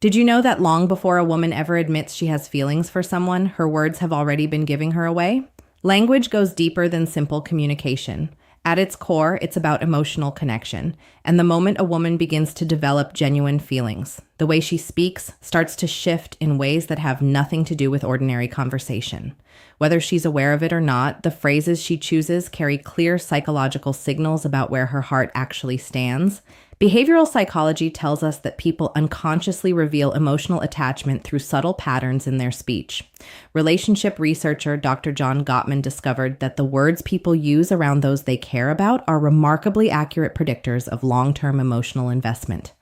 Did you know that long before a woman ever admits she has feelings for someone, her words have already been giving her away? Language goes deeper than simple communication. At its core, it's about emotional connection. And the moment a woman begins to develop genuine feelings, the way she speaks starts to shift in ways that have nothing to do with ordinary conversation. Whether she's aware of it or not, the phrases she chooses carry clear psychological signals about where her heart actually stands. Behavioral psychology tells us that people unconsciously reveal emotional attachment through subtle patterns in their speech. Relationship researcher Dr. John Gottman discovered that the words people use around those they care about are remarkably accurate predictors of long-term emotional investment.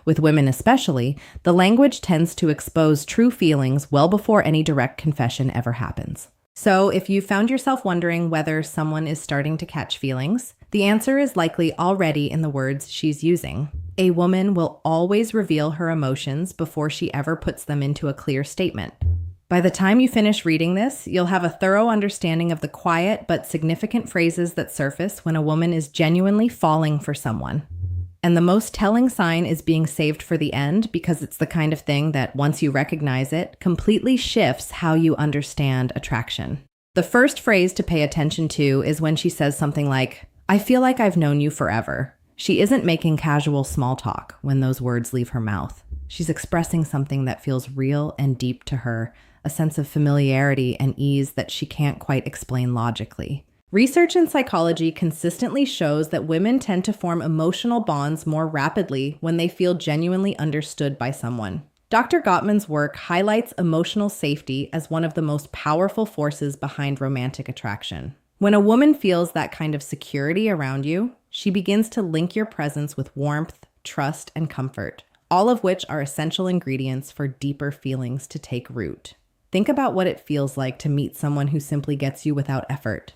With women especially, the language tends to expose true feelings well before any direct confession ever happens. So, if you found yourself wondering whether someone is starting to catch feelings, the answer is likely already in the words she's using. A woman will always reveal her emotions before she ever puts them into a clear statement. By the time you finish reading this, you'll have a thorough understanding of the quiet but significant phrases that surface when a woman is genuinely falling for someone. And the most telling sign is being saved for the end, because it's the kind of thing that, once you recognize it, completely shifts how you understand attraction. The first phrase to pay attention to is when she says something like, "I feel like I've known you forever." She isn't making casual small talk when those words leave her mouth. She's expressing something that feels real and deep to her, a sense of familiarity and ease that she can't quite explain logically. Research in psychology consistently shows that women tend to form emotional bonds more rapidly when they feel genuinely understood by someone. Dr. Gottman's work highlights emotional safety as one of the most powerful forces behind romantic attraction. When a woman feels that kind of security around you, she begins to link your presence with warmth, trust, and comfort, all of which are essential ingredients for deeper feelings to take root. Think about what it feels like to meet someone who simply gets you without effort.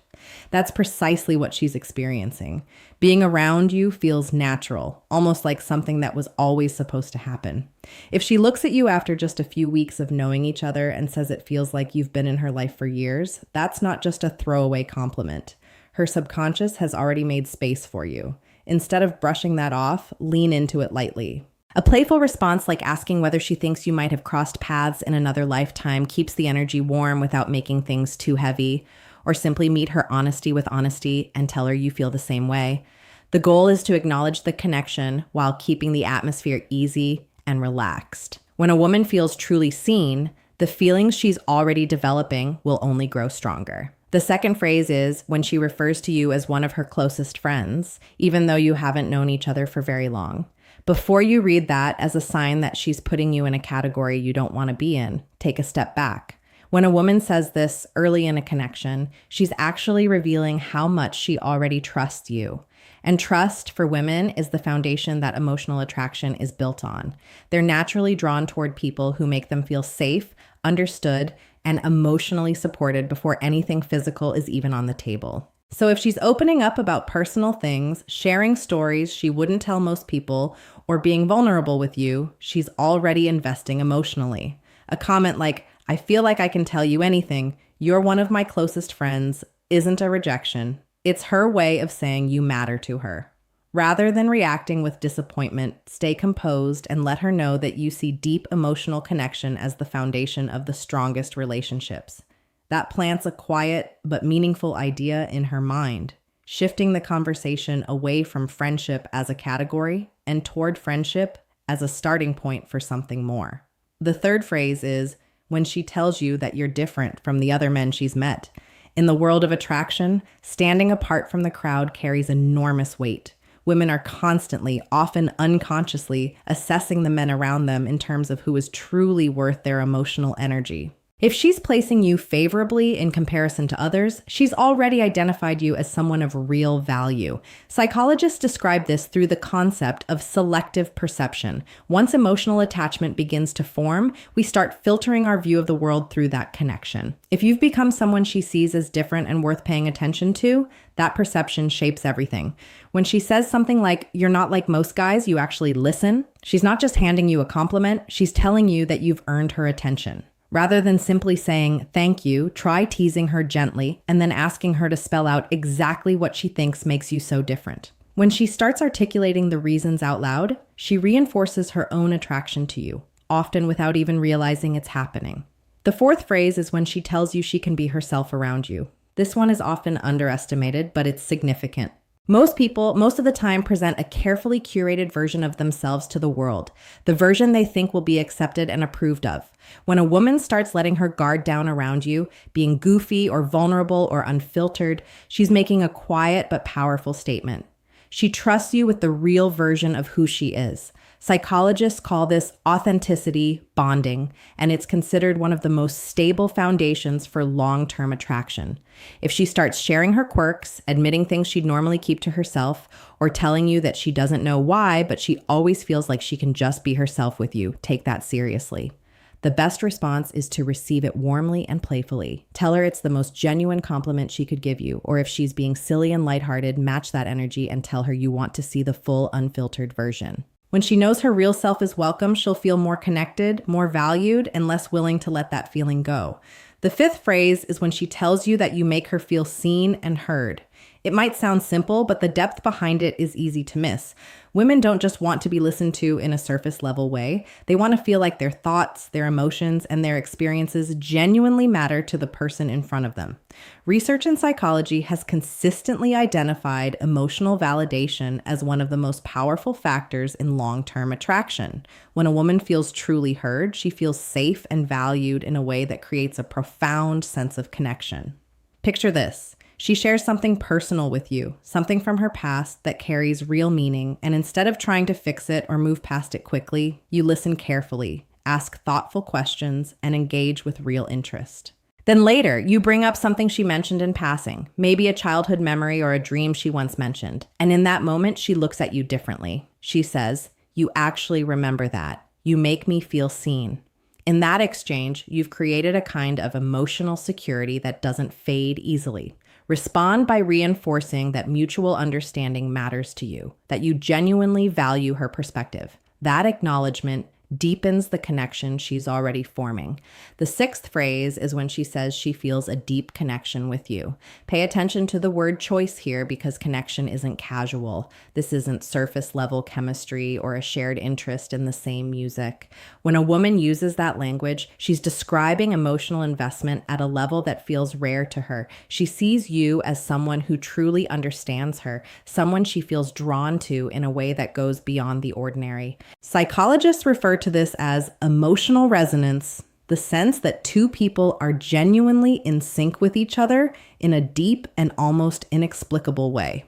That's precisely what she's experiencing. Being around you feels natural, almost like something that was always supposed to happen. If she looks at you after just a few weeks of knowing each other and says it feels like you've been in her life for years, that's not just a throwaway compliment. Her subconscious has already made space for you. Instead of brushing that off, lean into it lightly. A playful response like asking whether she thinks you might have crossed paths in another lifetime keeps the energy warm without making things too heavy. Or simply meet her honesty with honesty and tell her you feel the same way. The goal is to acknowledge the connection while keeping the atmosphere easy and relaxed. When a woman feels truly seen, the feelings she's already developing will only grow stronger. The second phrase is when she refers to you as one of her closest friends, even though you haven't known each other for very long. Before you read that as a sign that she's putting you in a category you don't want to be in, take a step back. When a woman says this early in a connection, she's actually revealing how much she already trusts you. And trust for women is the foundation that emotional attraction is built on. They're naturally drawn toward people who make them feel safe, understood, and emotionally supported before anything physical is even on the table. So if she's opening up about personal things, sharing stories she wouldn't tell most people, or being vulnerable with you, she's already investing emotionally. A comment like, "I feel like I can tell you anything. You're one of my closest friends," isn't a rejection. It's her way of saying you matter to her. Rather than reacting with disappointment, stay composed and let her know that you see deep emotional connection as the foundation of the strongest relationships. That plants a quiet but meaningful idea in her mind, shifting the conversation away from friendship as a category and toward friendship as a starting point for something more. The third phrase is when she tells you that you're different from the other men she's met. In the world of attraction, standing apart from the crowd carries enormous weight. Women are constantly, often unconsciously, assessing the men around them in terms of who is truly worth their emotional energy. If she's placing you favorably in comparison to others, she's already identified you as someone of real value. Psychologists describe this through the concept of selective perception. Once emotional attachment begins to form, we start filtering our view of the world through that connection. If you've become someone she sees as different and worth paying attention to, that perception shapes everything. When she says something like, "You're not like most guys, you actually listen," she's not just handing you a compliment, she's telling you that you've earned her attention. Rather than simply saying, "Thank you," try teasing her gently and then asking her to spell out exactly what she thinks makes you so different. When she starts articulating the reasons out loud, she reinforces her own attraction to you. often without even realizing it's happening. The fourth phrase is when she tells you she can be herself around you. This one is often underestimated, but it's significant. Most people, most of the time, present a carefully curated version of themselves to the world, the version they think will be accepted and approved of. When a woman starts letting her guard down around you, being goofy or vulnerable or unfiltered, she's making a quiet but powerful statement. She trusts you with the real version of who she is. Psychologists call this authenticity bonding, and it's considered one of the most stable foundations for long-term attraction. If she starts sharing her quirks, admitting things she'd normally keep to herself, or telling you that she doesn't know why, but she always feels like she can just be herself with you, take that seriously. The best response is to receive it warmly and playfully. Tell her it's the most genuine compliment she could give you, or if she's being silly and lighthearted, match that energy and tell her you want to see the full, unfiltered version. When she knows her real self is welcome, she'll feel more connected, more valued, and less willing to let that feeling go. The fifth phrase is when she tells you that you make her feel seen and heard. It might sound simple, but the depth behind it is easy to miss. Women don't just want to be listened to in a surface level way. They want to feel like their thoughts, their emotions, and their experiences genuinely matter to the person in front of them. Research in psychology has consistently identified emotional validation as one of the most powerful factors in long-term attraction. When a woman feels truly heard, she feels safe and valued in a way that creates a profound sense of connection. Picture this. She shares something personal with you, something from her past that carries real meaning, and instead of trying to fix it or move past it quickly, you listen carefully, ask thoughtful questions, and engage with real interest. Then later, you bring up something she mentioned in passing, maybe a childhood memory or a dream she once mentioned, and in that moment, she looks at you differently. She says, "You actually remember that. You make me feel seen." In that exchange, you've created a kind of emotional security that doesn't fade easily. Respond by reinforcing that mutual understanding matters to you, that you genuinely value her perspective. That acknowledgement deepens the connection she's already forming. The sixth phrase is when she says she feels a deep connection with you. Pay attention to the word choice here because connection isn't casual. This isn't surface level chemistry or a shared interest in the same music. When a woman uses that language, she's describing emotional investment at a level that feels rare to her. She sees you as someone who truly understands her, someone she feels drawn to in a way that goes beyond the ordinary. Psychologists refer to this as emotional resonance, the sense that two people are genuinely in sync with each other in a deep and almost inexplicable way.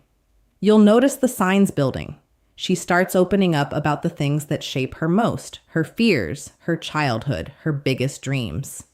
You'll notice the signs building. She starts opening up about the things that shape her most, her fears, her childhood, her biggest dreams.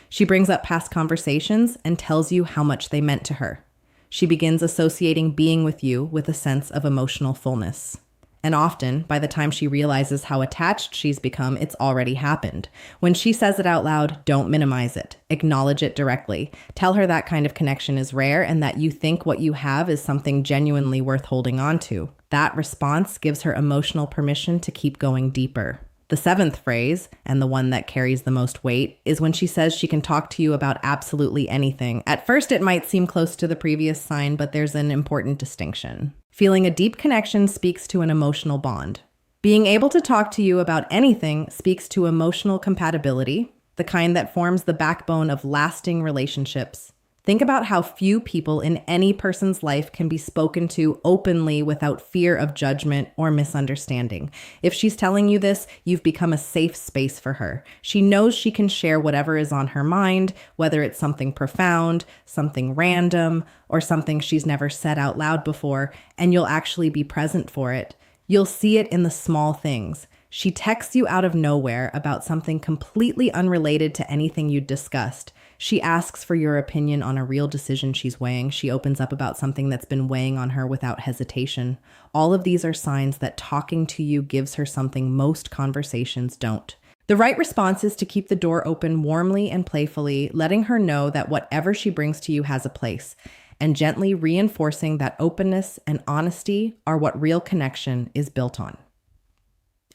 She brings up past conversations and tells you how much they meant to her. She begins associating being with you with a sense of emotional fullness. And often, by the time she realizes how attached she's become, it's already happened. When she says it out loud, don't minimize it. Acknowledge it directly. Tell her that kind of connection is rare and that you think what you have is something genuinely worth holding on to. That response gives her emotional permission to keep going deeper. The seventh phrase, and the one that carries the most weight, is when she says she can talk to you about absolutely anything. At first, it might seem close to the previous sign, but there's an important distinction. Feeling a deep connection speaks to an emotional bond. Being able to talk to you about anything speaks to emotional compatibility, the kind that forms the backbone of lasting relationships. Think about how few people in any person's life can be spoken to openly without fear of judgment or misunderstanding. If she's telling you this, you've become a safe space for her. She knows she can share whatever is on her mind, whether it's something profound, something random, or something she's never said out loud before, and you'll actually be present for it. You'll see it in the small things. She texts you out of nowhere about something completely unrelated to anything you'd discussed. She asks for your opinion on a real decision she's weighing. She opens up about something that's been weighing on her without hesitation. All of these are signs that talking to you gives her something most conversations don't. The right response is to keep the door open warmly and playfully, letting her know that whatever she brings to you has a place, and gently reinforcing that openness and honesty are what real connection is built on.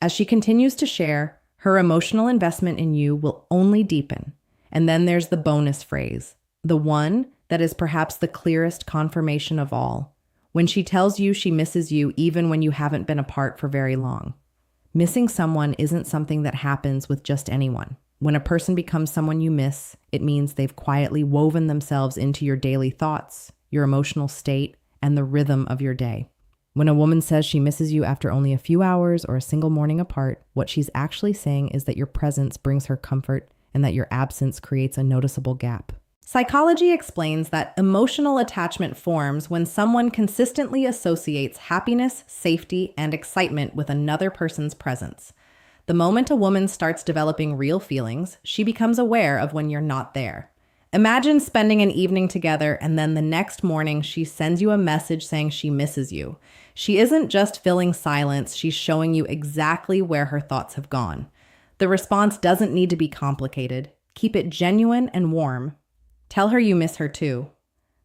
As she continues to share, her emotional investment in you will only deepen. And then there's the bonus phrase, the one that is perhaps the clearest confirmation of all, when she tells you she misses you even when you haven't been apart for very long. Missing someone isn't something that happens with just anyone. When a person becomes someone you miss, it means they've quietly woven themselves into your daily thoughts, your emotional state, and the rhythm of your day. When a woman says she misses you after only a few hours or a single morning apart, what she's actually saying is that your presence brings her comfort and that your absence creates a noticeable gap. Psychology explains that emotional attachment forms when someone consistently associates happiness, safety, and excitement with another person's presence. The moment a woman starts developing real feelings, she becomes aware of when you're not there. Imagine spending an evening together and then the next morning she sends you a message saying she misses you. She isn't just filling silence, she's showing you exactly where her thoughts have gone. The response doesn't need to be complicated. Keep it genuine and warm. Tell her you miss her too.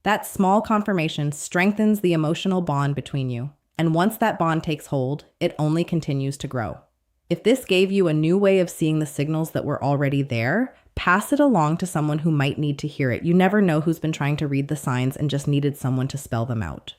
That small confirmation strengthens the emotional bond between you. And once that bond takes hold, it only continues to grow. If this gave you a new way of seeing the signals that were already there, pass it along to someone who might need to hear it. You never know who's been trying to read the signs and just needed someone to spell them out.